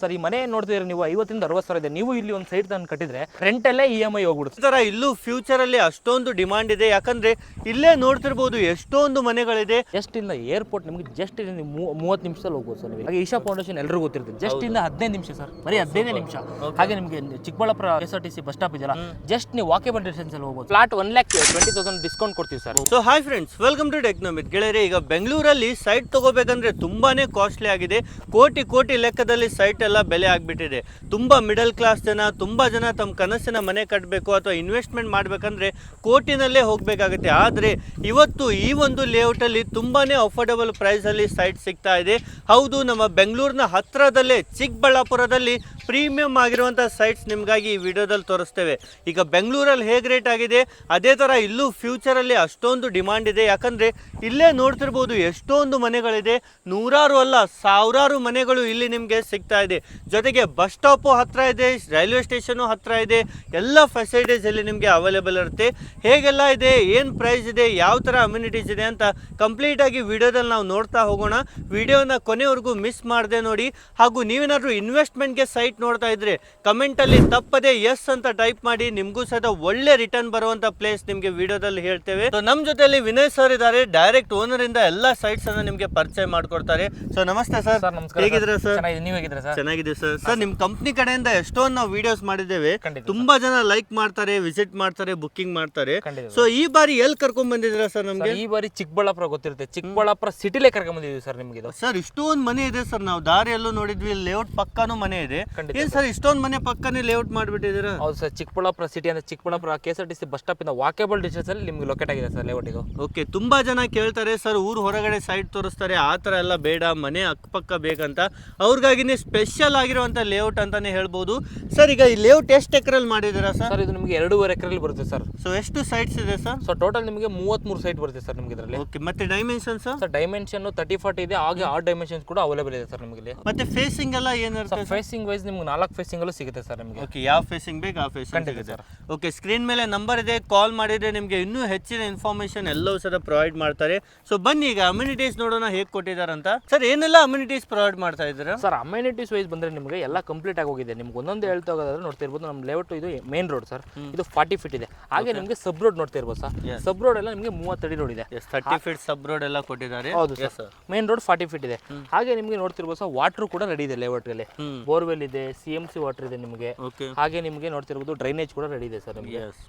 Sir ಈ ಮನೆ ನೋಡ್ತಿದ್ರೆ ನೀವು 50 ರಿಂದ 60 ಸಾವಿರ ಇದೆ. ನೀವು ಇಲ್ಲಿ ಒಂದು ಸೈಟ್ ತಂದು ಕಟ್ಟಿದ್ರೆ ರೆಂಟಲ್ಲೇ EMI ಹೋಗ್ಬಿಡುತ್ತೆ. ಈ ತರ ಇಲ್ಲೂ ಫ್ಯೂಚರ್ ಅಲ್ಲಿ ಅಷ್ಟೊಂದು ಡಿಮಾಂಡ್ ಇದೆ. ಯಾಕಂದ್ರೆ ಇಲ್ಲೇ ನೋಡ್ತಿರ್ಬೋದು ಎಷ್ಟೊಂದು ಮನೆಗಳಿದೆ. ಜಸ್ಟ್ ಇಂದ ಏರ್ಪೋರ್ಟ್ ನಿಮಗೆ ಜಸ್ಟ್ ಇಂದ 30 ನಿಮಿಷದಲ್ಲಿ ಹೋಗ್ಬೋದು ಸರ್. ಹಾಗೆ ಈಶಾ ಫೌಂಡೇಶನ್ ಎಲ್ಲರಿಗೂ ಗೊತ್ತಿರುತ್ತೆ. ಜಸ್ಟ್ ಇಂದ 15 ನಿಮಿಷ ಸರ್, ಬರೀ 15 ನಿಮಿಷ. ಹಾಗೆ ನಿಮಗೆ ಚಿಕ್ಕಬಳ್ಳಾಪುರ KSRTC ಬಸ್ ಸ್ಟಾಪ್ ಇದೆಯಲ್ಲ, ಜಸ್ಟ್ ನೀವು ವಾಕೇಬಲ್ ಡಿಸ್ಟೆನ್ಸ್ ಅಲ್ಲಿ ಹೋಗ್ಬೋದು. ಫ್ಲಾಟ್ 1,20,000 ಡಿಸ್ಕೌಂಟ್ ಕೊಡ್ತೀವಿ sir. So hi friends, welcome to Technomith. ಗೆಳೆಯರೆ, ಈಗ ಬೆಂಗಳೂರಲ್ಲಿ ಸೈಟ್ ತಗೋಬೇಕಂದ್ರೆ ತುಂಬಾನೇ ಕಾಸ್ಟ್ಲಿ ಆಗಿದೆ. ಕೋಟಿ ಲೆಕ್ಕದಲ್ಲಿ ಸೈಟ್ ಎಲ್ಲ ಬೆಲೆ ಆಗ್ಬಿಟ್ಟಿದೆ. ತುಂಬಾ ಮಿಡಲ್ ಕ್ಲಾಸ್ ಜನ, ತುಂಬಾ ಜನ ತಮ್ಮ ಕನಸಿನ ಮನೆ ಕಟ್ಟಬೇಕು ಅಥವಾ ಇನ್ವೆಸ್ಟ್ಮೆಂಟ್ ಮಾಡ್ಬೇಕಂದ್ರೆ ಕೋಟಿನಲ್ಲೇ ಹೋಗ್ಬೇಕಾಗುತ್ತೆ. ಆದ್ರೆ ಇವತ್ತು ಈ ಒಂದು ಲೇಔಟ್ ಅಲ್ಲಿ ತುಂಬಾನೇ ಅಫೋರ್ಡಬಲ್ ಪ್ರೈಸ್ ಅಲ್ಲಿ ಸೈಟ್ ಸಿಗ್ತಾ ಇದೆ. ಹೌದು, ನಮ್ಮ ಬೆಂಗಳೂರಿನ ಹತ್ರದಲ್ಲೇ ಚಿಕ್ಕಬಳ್ಳಾಪುರದಲ್ಲಿ ಪ್ರೀಮಿಯಂ ಆಗಿರುವಂತಹ ಸೈಟ್ಸ್ ನಿಮ್ಗಾಗಿ ಈ ವಿಡಿಯೋದಲ್ಲಿ ತೋರಿಸ್ತೇವೆ. ಈಗ ಬೆಂಗಳೂರಲ್ಲಿ ಹೇಗೆ ರೇಟ್ ಆಗಿದೆ ಅದೇ ತರ ಇಲ್ಲೂ ಫ್ಯೂಚರ್ ಅಲ್ಲಿ ಅಷ್ಟೊಂದು ಡಿಮಾಂಡ್ ಇದೆ. ಯಾಕಂದ್ರೆ ಇಲ್ಲೇ ನೋಡ್ತಿರ್ಬೋದು ಎಷ್ಟೊಂದು ಮನೆಗಳಿದೆ. ನೂರಾರು ಅಲ್ಲ, ಸಾವಿರಾರು ಮನೆಗಳು ಇಲ್ಲಿ ನಿಮ್ಗೆ ಸಿಗ್ತಾ ಇದೆ. ಜೊತೆಗೆ ಬಸ್ ಸ್ಟಾಪು ಹತ್ರ ಇದೆ, ರೈಲ್ವೆ ಸ್ಟೇಷನ್ ಹತ್ರ ಇದೆ. ಎಲ್ಲ ಫೆಸಿಲಿಟೀಸ್ ಇಲ್ಲಿ ನಿಮ್ಗೆ ಅವೈಲೇಬಲ್ ಇರುತ್ತೆ. ಹೇಗೆಲ್ಲ ಇದೆ, ಏನ್ ಪ್ರೈಸ್ ಇದೆ, ಯಾವ ತರ ಅಮ್ಯುನಿಟೀಸ್ ಇದೆ ಅಂತ ಕಂಪ್ಲೀಟ್ ಆಗಿ ವಿಡಿಯೋದಲ್ಲಿ ನಾವು ನೋಡ್ತಾ ಹೋಗೋಣ. ವಿಡಿಯೋನ ಕೊನೆವರೆಗೂ ಮಿಸ್ ಮಾಡದೆ ನೋಡಿ. ಹಾಗೂ ನೀವೇನಾದ್ರೂ ಇನ್ವೆಸ್ಟ್ಮೆಂಟ್ಗೆ ಸೈಟ್ ನೋಡ್ತಾ ಇದ್ರೆ ಕಮೆಂಟ್ ಅಲ್ಲಿ ತಪ್ಪದೆ ಎಸ್ ಅಂತ ಟೈಪ್ ಮಾಡಿ. ನಿಮ್ಗೂ ಸಹ ಒಳ್ಳೆ ರಿಟರ್ನ್ ಬರುವಂತ ಪ್ಲೇಸ್ ನಿಮ್ಗೆ ವಿಡಿಯೋದಲ್ಲಿ ಹೇಳ್ತೇವೆ. ಸೊ ನಮ್ ಜೊತೆಯಲ್ಲಿ ವಿನಯ್ ಸರ್ ಇದ್ದಾರೆ, ಡೈರೆಕ್ಟ್ ಓನರ್ ಇಂದ ಎಲ್ಲಾ ಸೈಟ್ಸ್ ಅನ್ನ ನಿಮ್ಗೆ ಪರಿಚಯ ಮಾಡ್ಕೊಡ್ತಾರೆ. ಸೊ ನಮಸ್ತೆ ಸರ್. ಹೇಗಿದ್ರೆ ಸರ್? ನೀವು ಹೇಗಿದ್ರೆ ಸರ್? ಚೆನ್ನಾಗಿದೆ ಸರ್. ಸರ್, ನಿಮ್ ಕಂಪ್ನಿ ಕಡೆಯಿಂದ ಎಷ್ಟೊಂದು ನಾವು ವಿಡಿಯೋಸ್ ಮಾಡಿದ್ದೇವೆ. ತುಂಬಾ ಜನ ಲೈಕ್ ಮಾಡ್ತಾರೆ, ವಿಸಿಟ್ ಮಾಡ್ತಾರೆ, ಬುಕ್ಕಿಂಗ್ ಮಾಡ್ತಾರೆ. ಸೊ ಈ ಬಾರಿ ಎಲ್ಲಿ ಕರ್ಕೊಂಡ್ ಬಂದಿದ್ದೀರಾ ಸರ್? ನಮ್ಗೆ ಈ ಬಾರಿ ಚಿಕ್ಕಬಳ್ಳಾಪುರ ಗೊತ್ತಿರುತ್ತೆ, ಚಿಕ್ಕಬಳ್ಳಾಪುರ ಸಿಟಿಲೇ ಕರ್ಕೊಂಡ್ ಬಂದಿದ್ದೀವಿ ಸರ್. ನಿಮ್ಗೆ ಸರ್ ಇಷ್ಟೊಂದು ಮನೆ ಇದೆ ಸರ್. ನಾವು ದಾರಿಯಲ್ಲೂ ನೋಡಿದ್ವಿ, ಲೇಔಟ್ ಪಕ್ಕಾನು ಮನೆ ಇದೆ. ಏನ್ ಸರ್ ಇಷ್ಟೊಂದು ಮನೆ ಪಕ್ಕನೇ ಲೇಔಟ್ ಮಾಡ್ಬಿಟ್ಟಿದ್ದೀರಾ? ಹೌದು ಸರ್, ಚಿಕ್ಕಬಳ್ಳಾಪುರ ಸಿಟಿ ಅಂದ್ರೆ ಚಿಕ್ಕಬಳ್ಳಾಪುರ KSRTC ಬಸ್ ಸ್ಟಾಪ್ ಇಂದ ವಾಕೇಬಲ್ ಡಿಸ್ಟೆನ್ಸ್ ಅಲ್ಲಿ ನಿಮ್ಗೆ ಲೊಕೇಟ್ ಆಗಿದೆ ಸರ್ ಲೇಔಟ್ ಇದು. ಓಕೆ, ತುಂಬಾ ಜನ ಕೇಳ್ತಾರೆ ಸರ್ ಊರು ಹೊರಗಡೆ ಸೈಟ್ ತೋರಿಸ್ತಾರೆ, ಆ ತರ ಎಲ್ಲ ಬೇಡ, ಮನೆ ಅಕ್ಕಪಕ್ಕ ಬೇಕಂತ. ಅವ್ರಿಗಾಗಿನೇ ಸ್ಪೆಷಲ್ ಆಗಿರುವಂತ ಲೇಔಟ್ ಅಂತಾನೆ ಹೇಳ್ಬೋದು. ಸರ್ ಈಗ ಈ ಲೇಔಟ್ ಎಷ್ಟು ಎಕರೆಲ್ಲಿ ಮಾಡಿದ್ದೀರಾ ಸರ್? ಸರ್ ಇದು ನಿಮಗೆ 2.5 ಎಕರೆಲ್ಲಿ ಬರುತ್ತೆ ಸರ್. ಸೊ ಎಷ್ಟು ಸೈಟ್ಸ್ ಇದೆ ಸರ್? ಸೊ ಟೋಟಲ್ ನಿಮಗೆ 33 ಸೈಟ್ ಬರುತ್ತೆ ಸರ್ ನಿಮಗೆ ಇದರಲ್ಲಿ. ಓಕೆ, ಮತ್ತೆ ಡೈಮೆನ್ಷನ್ ಸರ್ ಡೈಮೆನ್ಷನ್ 30-40 ಇದೆ. ಹಾಗೆ ಆ ಡೈಮೆನ್ಷನ್ಸ್ ಕೂಡ ಅವೈಲೇಬಲ್ ಇದೆ ಸರ್ ನಿಮಗೆ. ಮತ್ತೆ ಫೇಸಿಂಗ್ ಎಲ್ಲ ಏನಿರುತ್ತೆ? ಫೇಸಿಂಗ್ ವೈಸ್ ನಿಮ್ಗೆ 4 ಫೇಸಿಂಗ್ ಅಲ್ಲೂ ಸಿಗುತ್ತೆ ಸರ್ ನಿಮಗೆ. ಓಕೆ, ಯಾವ ಫೇಸಿಂಗ್ ಬೇಕು ಆ ಫೇಸಿಂಗ್ ಸಿಗುತ್ತೆ. ಓಕೆ, ಸ್ಕ್ರೀನ್ ಮೇಲೆ ನಂಬರ್ ಇದೆ, ಕಾಲ್ ಮಾಡಿದ್ರೆ ನಿಮಗೆ ಇನ್ನೂ ಹೆಚ್ಚಿನ ಇನ್ಫಾರ್ಮೇಶನ್ ಎಲ್ಲವೂ ಸಹ ಪ್ರೊವೈಡ್ ಮಾಡ್ತಾರೆ. ಸೊ ಬನ್ನಿ ಈಗ ಅಮ್ಯುನಿಟೀಸ್ ನೋಡೋಣ ಹೇಗೆ ಕೊಟ್ಟಿದ್ದಾರೆ ಅಂತ. ಸರ್ ಏನೆಲ್ಲ ಅಮ್ಯುನಿಟೀಸ್ ಪ್ರೊವೈಡ್ ಮಾಡ್ತಾ ಇದ್ದೀರಾ? ಸರ್ ಅಮ್ಯುನಿಟೀಸ್ ವೈಸ್ ಬಂದ್ರೆ ನಿಮಗೆ ಎಲ್ಲ ಕಂಪ್ಲೀಟ್ ಆಗಿ ಹೋಗಿದೆ. ನಿಮ್ಗೆ ಒಂದೊಂದು ಹೇಳ್ತಾ ಹೋಗೋದಾದ್ರೆ ನೋಡ್ತಿರ್ಬೋದು, ನಮ್ಮ ಲೇಔಟ್ ಇದು ಮೇನ್ ರೋಡ್ ಸರ್, ಇದು 40 ಫೀಟ್ ಇದೆ. ಹಾಗೆ ನಿಮಗೆ ಸಬ್ ರೋಡ್ ನೋಡ್ತಿರ್ಬೋದು ಸರ್. ಸಬ್ ರೋಡ್ ಎಲ್ಲ ನಿಮಗೆ 30 ಅಡಿ ರೋಡ್ ಇದೆ. 30 ಫೀಟ್ ಸಬ್ ರೋಡ್ ಎಲ್ಲ ಕೊಟ್ಟಿದ್ದಾರೆ. ಹೌದು ಸರ್, ಮೇನ್ ರೋಡ್ 40 ಫೀಟ್ ಇದೆ. ಹಾಗೆ ನಿಮಗೆ ನೋಡ್ತಿರ್ಬೋದು ಸರ್, ವಾಟರ್ ಕೂಡ ರೆಡಿ ಇದೆ ಲೇಔಟ್ ಅಲ್ಲಿ. ಬೋರ್ವೆಲ್ ಇದೆ, CMC ವಾಟರ್ ಇದೆ ನಿಮಗೆ. ಹಾಗೆ ನಿಮಗೆ ನೋಡ್ತಿರ್ಬೋದು ಡ್ರೈನೇಜ್ ಕೂಡ ರೆಡಿ ಇದೆ ಸರ್ ನಿಮಗೆ.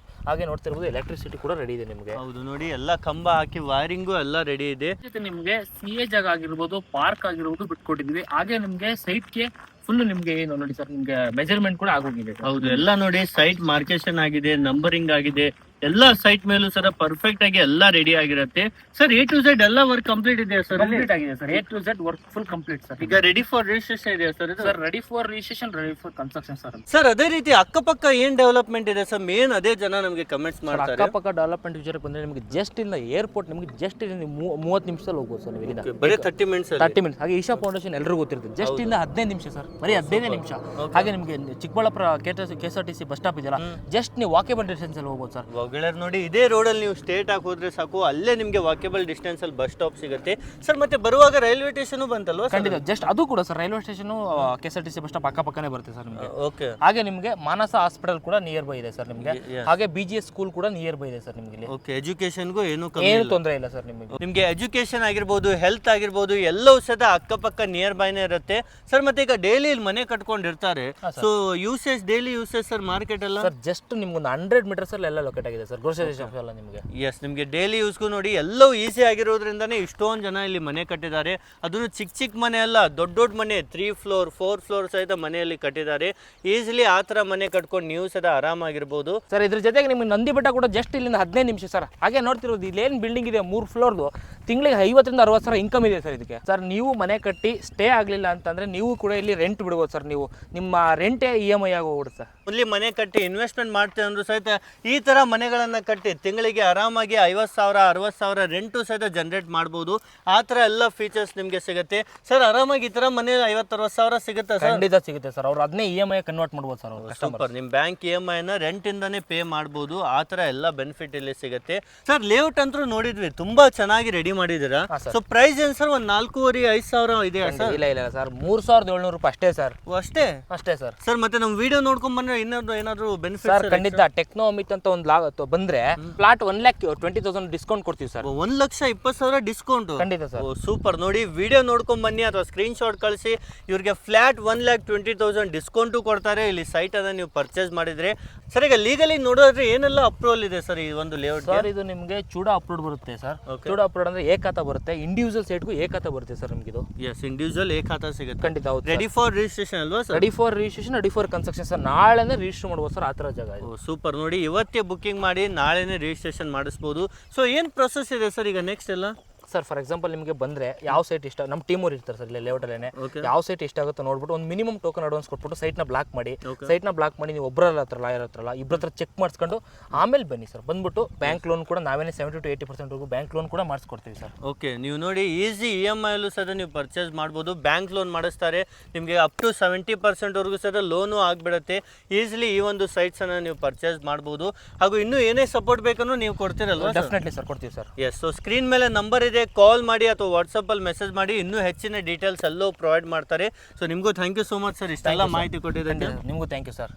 ಹಾಗೆ ನೋಡ್ತಿರ್ಬೋದು ಎಲೆಕ್ಟ್ರಿಸಿಟಿ ಕೂಡ ರೆಡಿ ಇದೆ ನಿಮಗೆ. ಹೌದು ನೋಡಿ, ಎಲ್ಲ ಕಂಬ ಹಾಕಿ ವೈರಿಂಗು ಎಲ್ಲ ರೆಡಿ ಇದೆ. ನಿಮಗೆ CA ಜಾಗ ಆಗಿರ್ಬೋದು, ಪಾರ್ಕ್ ಆಗಿರ್ಬೋದು ಬಿಟ್ಕೊಟ್ಟಿದ್ವಿ. ಹಾಗೆ ನಿಮಗೆ ಸೈಟ್ಗೆ ಫುಲ್ ನಿಮ್ಗೆ ಏನು ನೋಡಿ ಸರ್, ನಿಮ್ಗೆ ಮೆಜರ್ಮೆಂಟ್ ಕೂಡ ಆಗೋಗಿದೆ. ಹೌದು, ಎಲ್ಲ ನೋಡಿ ಸೈಟ್ ಮಾರ್ಕೇಶನ್ ಆಗಿದೆ, ನಂಬರಿಂಗ್ ಆಗಿದೆ. ಎಲ್ಲ ಸೈಟ್ ಮೇಲೂ ಸರ್ ಪರ್ಫೆಕ್ಟ್ ಆಗಿ ಎಲ್ಲ ರೆಡಿ ಆಗಿರುತ್ತೆ. ಸರ್ A to Z ಎಲ್ಲ ವರ್ಕ್ ಕಂಪ್ಲೀಟ್ ಇದೆ ಸರ್? ಕಂಪ್ಲೀಟ್ ಆಗಿದೆ sir, A to Z work full complete sir. ಈಗ ರೆಡಿ ಫಾರ್ ರಿಜಿಸ್ಟ್ರೇಷನ್ ಇದೆ sir? Sir ready for registration, ready for construction sir. Sir ಅದೇ ರೀತಿ ಅಕ್ಕಪಕ್ಕ ಏನ್ ಡೆವಲಪ್ಮೆಂಟ್ ಇದೆ ಸರ್? ಮೇನ್ ಅದೇ ಜನ ನಮಗೆ ಕಮೆಂಟ್ಸ್ ಮಾಡ್ತಾರೆ. ಅಕ್ಕಪಕ್ಕ ಡೆವಲಪ್ಮೆಂಟ್ ವಿಚಾರಕ್ಕೆ ಬಂದ್ರೆ ನಿಮಗೆ ಜಸ್ಟ್ ಇಂದ ಏರ್ಪೋರ್ಟ್ ನಿಮಗೆ ಜಸ್ಟ್ 30 ನಿಮಿಷದಲ್ಲಿ ಹೋಗ್ಬೋದು ಸರ್. ನೀವು ಬರೀ 30 ಮಿನಿಟ್ಸ್. ಹಾಗೆ ಈಶಾ ಫೌಂಡೇಶನ್ ಎಲ್ಲರಿಗೂ ಗೊತ್ತಿರುತ್ತೆ. ಜಸ್ಟ್ ಇಂದ 15 ನಿಮಿಷ ಸರ್, ಬರೀ 15 ನಿಮಿಷ. ಹಾಗೆ ನಿಮಗೆ ಚಿಕ್ಕಬಳ್ಳಾಪುರ KSRTC ಬಸ್ ಸ್ಟಾಪ್ ಇದೆಯಲ್ಲ, ಜಸ್ಟ್ ನೀವು ವಾಕೇಬಲ್ ಡಿಸ್ಟೆನ್ಸ್ ಅಲ್ಲಿ ಹೋಗ್ಬೋದು ಸರ್. ಗೆಳೆಯರು ನೋಡಿ, ಇದೇ ರೋಡ್ ಅಲ್ಲಿ ನೀವು ಸ್ಟ್ರೇಟ್ ಆಗಿ ಹೋದ್ರೆ ಸಾಕು, ಅಲ್ಲೇ ನಿಮಗೆ ವಾಕೇಬಲ್ ಡಿಸ್ಟೆನ್ಸ್ ಅಲ್ಲಿ ಬಸ್ ಸ್ಟಾಪ್ ಸಿಗುತ್ತೆ ಸರ್. ಮತ್ತೆ ಬರುವಾಗ ರೈಲ್ವೆ ಸ್ಟೇಷನ್ ಬಂತಲ್ವಾ? ಖಂಡಿತ, ಜಸ್ಟ್ ಅದು ಕೂಡ sir railway station KSRTC bus stop ಅಕ್ಕಪಕ್ಕನೇ ಬರುತ್ತೆ ಸರ್ ನಿಮಗೆ. ಓಕೆ, ಹಾಗೆ ನಿಮಗೆ ಮಾನಸ ಹಾಸ್ಪಿಟಲ್ ಕೂಡ ನಿಯರ್ ಬೈ ಇದೆ ಸರ್ ನಿಮಗೆ. ಹಾಗೆ BGS ಸ್ಕೂಲ್ ಕೂಡ ನಿಯರ್ ಬೈ ಇದೆ ಸರ್ ನಿಮಗೆ. ಓಕೆ, ಎಜುಕೇಶನ್ಗೂ ಏನು ತೊಂದರೆ ಇಲ್ಲ ಸರ್ ನಿಮಗೆ. ನಿಮಗೆ ಎಜುಕೇಶನ್ ಆಗಿರ್ಬೋದು, ಹೆಲ್ತ್ ಆಗಿರ್ಬೋದು, ಎಲ್ಲವೂ ಸಹ ಅಕ್ಕಪಕ್ಕ ನಿಯರ್ ಬೈನೇ ಇರುತ್ತೆ ಸರ್. ಮತ್ತೆ ಈಗ ಡೈಲಿ ಇಲ್ಲಿ ಮನೆ ಕಟ್ಕೊಂಡಿರ್ತಾರೆ, so usage daily usage sir market ಎಲ್ಲ ಸರ್ ಜಸ್ಟ್ ನಿಮ್ಗೆ 100 ಮೀಟರ್ಸ್ ಅಲ್ಲಿ ಎಲ್ಲ ಲೊಕೇಟ್ ಆಗಿದೆ ಸರ್, ಗ್ರೋಸರಿ ಶಾಪ್ ಎಲ್ಲ ನಿಮಗೆ. ಎಸ್, ನಿಮಗೆ ಡೈಲಿ ಯೂಸ್ಗೂ ನೋಡಿ ಎಲ್ಲವೂ ಈಸಿ ಆಗಿರೋದ್ರಿಂದಾನೇ ಇಷ್ಟೊಂದು ಜನ ಇಲ್ಲಿ ಮನೆ ಕಟ್ಟಿದ್ದಾರೆ. ಅದನ್ನು ಚಿಕ್ಕ ಮನೆ ಅಲ್ಲ, ದೊಡ್ಡ ಮನೆ, 3 ಫ್ಲೋರ್ 4 ಫ್ಲೋರ್ ಸಹಿತ ಮನೆಯಲ್ಲಿ ಕಟ್ಟಿದ್ದಾರೆ. ಈಸಿಲಿ ಆ ತರ ಮನೆ ಕಟ್ಕೊಂಡು ನೀವು ಸಹ ಆರಾಮಾಗಿರ್ಬೋದು ಸರ್. ಇದ್ರ ಜೊತೆಗೆ ನಿಮಗೆ ನಂದಿ ಬೆಟ್ಟ ಕೂಡ ಜಸ್ಟ್ ಇಲ್ಲಿಂದ 15 ನಿಮಿಷ ಸರ್. ಹಾಗೆ ನೋಡ್ತಿರೋದು ಇಲ್ಲೇನು ಬಿಲ್ಡಿಂಗ್ ಇದೆ 3 ಫ್ಲೋರ್ದು, ತಿಂಗಳಿಗೆ 50 ರಿಂದ 60 ಸಾವಿರ ಇನ್ಕಮ್ ಇದೆ ಸರ್ ಇದಕ್ಕೆ. ಸರ್ ನೀವು ಮನೆ ಕಟ್ಟಿ ಸ್ಟೇ ಆಗಲಿಲ್ಲ ಅಂತಂದ್ರೆ ನೀವು ಕೂಡ ಇಲ್ಲಿ ರೆಂಟ್ ಬಿಡ್ಬೋದು ಸರ್. ನೀವು ನಿಮ್ಮ ರೆಂಟೇ EMI ಆಗಿ ಹೋಗ್ಬಿಡುತ್ತೆ ಸರ್. ಇಲ್ಲಿ ಮನೆ ಕಟ್ಟಿ ಇನ್ವೆಸ್ಟ್ಮೆಂಟ್ ಮಾಡ್ತೇವೆ ಅಂದ್ರೂ ಸಹಿತ ಈ ತರ ಮನೆಗಳು ಮನೆಗಳನ್ನ ಕಟ್ಟಿ ತಿಂಗಳಿಗೆ ಆರಾಮಾಗಿ 50,000 60,000 ರೆಂಟು ಸಹಿತ ಜನರೇಟ್ ಮಾಡ್ಬೋದು. ಆ ಥರ ಎಲ್ಲ ಫೀಚರ್ಸ್ ನಿಮಗೆ ಸಿಗುತ್ತೆ ಸರ್. ಆರಾಮಾಗಿ ಈ ಥರ ಮನೆ 50-60,000 ಸಿಗುತ್ತೆ ಸರ್? ಖಂಡಿತ ಸಿಗುತ್ತೆ ಸರ್. ಅವ್ರು ಅದನ್ನೇ EMI ಕನ್ವರ್ಟ್ ಮಾಡ್ಬೋದು ಸರ್. ಸೂಪರ್. ನಿಮ್ಮ ಬ್ಯಾಂಕ್ EMI ನ ರೆಂಟ್ ಇಂದಾನೆ ಪೇ ಮಾಡ್ಬೋದು. ಆ ಥರ ಎಲ್ಲ ಬೆನಿಫಿಟ್ ಇಲ್ಲಿ ಸಿಗುತ್ತೆ ಸರ್. ಲೇಔಟ್ ಅಂತೂ ನೋಡಿದ್ವಿ, ತುಂಬಾ ಚೆನ್ನಾಗಿ ರೆಡಿ ಮಾಡಿದ್ದೀರಾ. ಸೊ ಪ್ರೈಸ್ ಏನ್ ಸರ್? ಒಂದು 4,500 ಇದೆಯಾ ಸರ್? ಇಲ್ಲ ಸರ್, 3,700 ರೂಪಾಯಿ ಅಷ್ಟೇ ಸರ್. ಅಷ್ಟೇ ಸರ್. ಸರ್ ಮತ್ತೆ ನಮ್ಮ ವಿಡಿಯೋ ನೋಡ್ಕೊಂಡ್ ಬಂದ್ರೆ ಏನಾದ್ರು ಬೆನಿಫಿಟ್ ಸರ್? ಖಂಡಿತ ಟೆಕ್ನೋಮಿತ್ ಅಂತ ಒಂದು ಬಂದ್ರೆ ಫ್ಲಾಟ್ 1,20,000 ಡಿಸ್ಕೌಂಟ್ ಕೊಡ್ತೀವಿ ಸರ್. 1,20,000 ಡಿಸ್ಕೌಂಟ್? ಖಂಡಿತ ಸರ್. ಸೂಪರ್. ನೋಡಿ ವಿಡಿಯೋ ನೋಡ್ಕೊಂಡ್ ಬನ್ನಿ ಅಥವಾ ಸ್ಕ್ರೀನ್ ಶಾಟ್ ಕಳಿಸಿ. ಇವ್ರಿಗೆ ಫ್ಲಾಟ್ 1,20,000 ಡಿಸ್ಕೌಂಟು ಕೊಡ್ತಾರೆ ಇಲ್ಲಿ ಸೈಟ್ ಅನ್ನ ನೀವು ಪರ್ಚೇಸ್ ಮಾಡಿದ್ರೆ. ಸರ್ ಈಗ ಲೀಗಲಿ ನೋಡೋದ್ರೆ ಏನೆಲ್ಲ ಅಪ್ರೂವಲ್ ಇದೆ ಸರ್ ಈ ಒಂದು ಲೇಔಟ್? ಸರ್ ಇದು ನಿಮಗೆ ಚೂಡಾ ಅಪ್ರೂವ್ಡ್ ಬರುತ್ತೆ ಸರ್. ಚೂಡಾ ಅಪ್ರೂವ್ಡ್ ಅಂದ್ರೆ ಏಕಾತ ಬರುತ್ತೆ, ಇಂಡಿವಿಜುವಲ್ ಸೈಟ್ಗೂ ಏಕಾತ ಬರುತ್ತೆ ಸರ್ ನಿಮ್ಗೆ ಇದು. ಎಸ್, ಇಂಡಿವಿಜುವಲ್ ಏಕಾತ ಸಿಗುತ್ತೆ. ಖಂಡಿತ ಹೌದು. ರೆಡಿ ಫಾರ್ ರಿಜಿಸ್ಟ್ರೇಷನ್ ಅಲ್ವಾ sir? Ready for registration, ready for construction sir. ನಾಳೆನೇ ರಿಜಿಸ್ಟರ್ ಮಾಡ್ಬೋದು ಸರ್, ಆ ಥರ ಜಾಗ ಇದು. ಸೂಪರ್. ನೋಡಿ ಇವತ್ತೇ ಬುಕ್ಕಿಂಗ್ ಮಾಡಿ ನಾಳೆನೇ ರಿಜಿಸ್ಟ್ರೇಷನ್ ಮಾಡಿಸ್ಬೋದು. ಸೊ ಏನು ಪ್ರೊಸೆಸ್ ಇದೆ ಸರ್ ಈಗ ನೆಕ್ಸ್ಟ್ ಎಲ್ಲ? ಸರ್ ಫಾರ್ ಎಕ್ಸಾಂಪಲ್ ನಿಮಗೆ ಬಂದರೆ ಯಾವ ಸೈಟ್ ಇಷ್ಟ, ನಮ್ಮ ಟೀಮ್ ಅವ್ರು ಇರ್ತಾರೆ ಸರ್ ಇಲ್ಲಿ ಲೇಔಟಲ್ಲೇ. ಯಾವ ಸೈಟ್ ಇಷ್ಟ ಆಗುತ್ತೋ ನೋಡ್ಬಿಟ್ಟು ಒಂದು ಮಿನಿಮಮ್ ಟೋಕನ್ ಅಡ್ವಾನ್ಸ್ ಕೊಟ್ಬಿಟ್ಟು ಸೈಟ್ನ ಬ್ಲಾಕ್ ಮಾಡಿ. ಸೈಟ್ನ ಬ್ಲಾಕ್ ಮಾಡಿ ನೀವು ಒಬ್ಬರಲ್ಲ ಹತ್ರ ಲಾಯರ್ ಹತ್ರಲ್ಲ ಇಬ್ಬರ ಹತ್ರ ಚೆಕ್ ಮಾಡಿಸ್ಕೊಂಡು ಆಮೇಲೆ ಬನ್ನಿ ಸರ್. ಬಂದ್ಬಿಟ್ಟು ಬ್ಯಾಂಕ್ ಲೋನ್ ಕೂಡ ನಾವೇನೇ 70 to 80% ಬ್ಯಾಂಕ್ ಲೋನ್ ಕೂಡ ಮಾಡಿಸ್ಕೊಡ್ತೀವಿ ಸರ್. ಓಕೆ, ನೀವು ನೋಡಿ ಈಸಿ EMI ಅಲ್ಲೂ ಸಹ ನೀವು ಪರ್ಚೇಸ್ ಮಾಡ್ಬೋದು. ಬ್ಯಾಂಕ್ ಲೋನ್ ಮಾಡಿಸ್ತಾರೆ ನಿಮಗೆ ಅಪ್ ಟು 70% ಸಹ ಲೋನು ಆಗಿಬಿಡುತ್ತೆ. ಈಸಿಲಿ ಈ ಒಂದು ಸೈಟ್ಸನ್ನು ನೀವು ಪರ್ಚೇಸ್ ಮಾಡ್ಬೋದು. ಹಾಗೂ ಇನ್ನೂ ಏನೇ ಸಪೋರ್ಟ್ ಬೇಕನ್ನೂ ನೀವು ಕೊಡ್ತೀರಲ್ವಾ? ಡೆಫಿನೆಟ್ಲಿ ಸರ್, ಕೊಡ್ತೀವಿ ಸರ್. ಎಸ್. ಸೊ ಸ್ಕ್ರೀನ್ ಮೇಲೆ ನಂಬರ್ ಇದೆ, ಕಾಲ್ ಮಾಡಿ ಅಥವಾ ವಾಟ್ಸಪ್ಪಲ್ಲಿ ಮೆಸೇಜ್ ಮಾಡಿ. ಇನ್ನೂ ಹೆಚ್ಚಿನ ಡೀಟೇಲ್ಸ್ ಎಲ್ಲವೂ ಪ್ರೊವೈಡ್ ಮಾಡ್ತಾರೆ. ಸೊ ನಿಮಗೂ thank you so much sir, ಇಷ್ಟೆಲ್ಲ ಮಾಹಿತಿ ಕೊಟ್ಟಿದ್ದಕ್ಕೆ. ನಿಮಗೂ ಥ್ಯಾಂಕ್ ಯು ಸರ್.